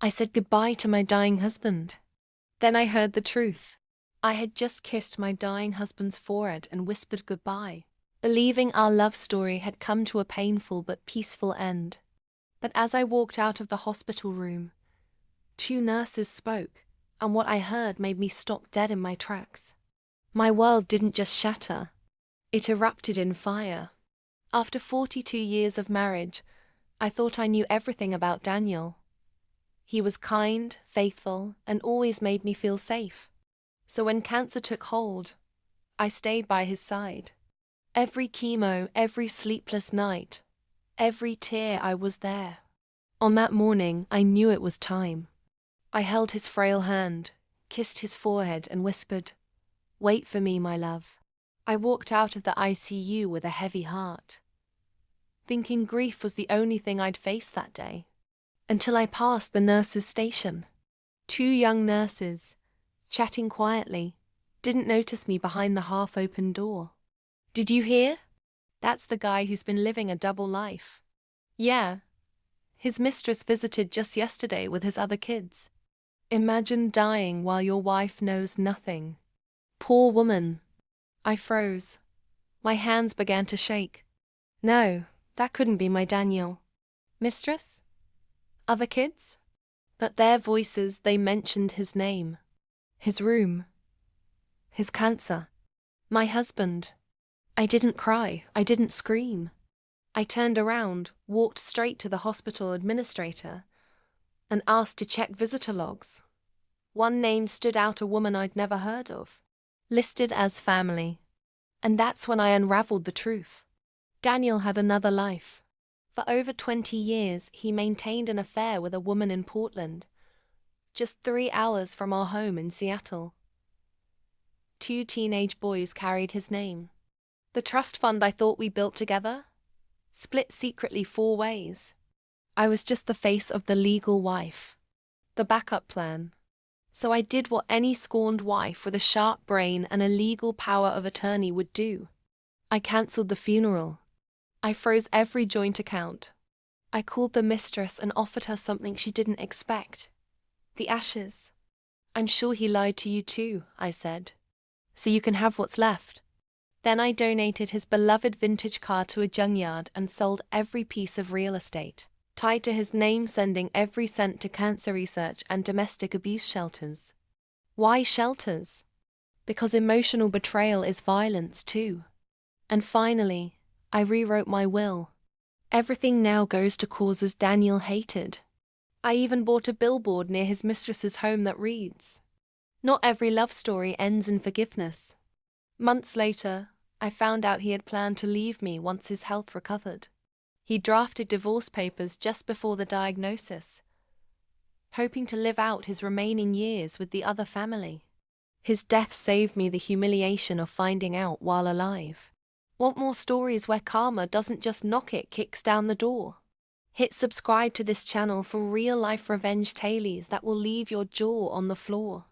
I said goodbye to my dying husband. Then I heard the truth. I had just kissed my dying husband's forehead and whispered goodbye, believing our love story had come to a painful but peaceful end. But as I walked out of the hospital room, two nurses spoke, and what I heard made me stop dead in my tracks. My world didn't just shatter, it erupted in fire. After 42 years of marriage, I thought I knew everything about Daniel. He was kind, faithful, and always made me feel safe. So when cancer took hold, I stayed by his side. Every chemo, every sleepless night, every tear, I was there. On that morning, I knew it was time. I held his frail hand, kissed his forehead, and whispered, "Wait for me, my love." I walked out of the ICU with a heavy heart, thinking grief was the only thing I'd face that day, until I passed the nurses' station. Two young nurses, chatting quietly, didn't notice me behind the half-open door. "Did you hear? That's the guy who's been living a double life." "Yeah. His mistress visited just yesterday with his other kids." Imagine dying while your wife knows nothing. Poor woman. I froze. My hands began to shake. No, that couldn't be my Daniel. Mistress? Other kids? But their voices, they mentioned his name, his room, his cancer, my husband. I didn't cry, I didn't scream. I turned around, walked straight to the hospital administrator, and asked to check visitor logs. One name stood out, a woman I'd never heard of, listed as family. And that's when I unraveled the truth. Daniel had another life. For over 20 years, he maintained an affair with a woman in Portland, just 3 hours from our home in Seattle. 2 teenage boys carried his name. The trust fund I thought we built together split secretly 4 ways. I was just the face of the legal wife, the backup plan. So I did what any scorned wife with a sharp brain and a legal power of attorney would do. I cancelled the funeral. I froze every joint account. I called the mistress and offered her something she didn't expect. The ashes. "I'm sure he lied to you too," I said, "so you can have what's left." Then I donated his beloved vintage car to a junkyard and sold every piece of real estate tied to his name, sending every cent to cancer research and domestic abuse shelters. Why shelters? Because emotional betrayal is violence too. And finally, I rewrote my will. Everything now goes to causes Daniel hated. I even bought a billboard near his mistress's home that reads, "Not every love story ends in forgiveness." Months later, I found out he had planned to leave me once his health recovered. He drafted divorce papers just before the diagnosis, hoping to live out his remaining years with the other family. His death saved me the humiliation of finding out while alive. Want more stories where karma doesn't just knock, it kicks down the door? Hit subscribe to this channel for real-life revenge tales that will leave your jaw on the floor.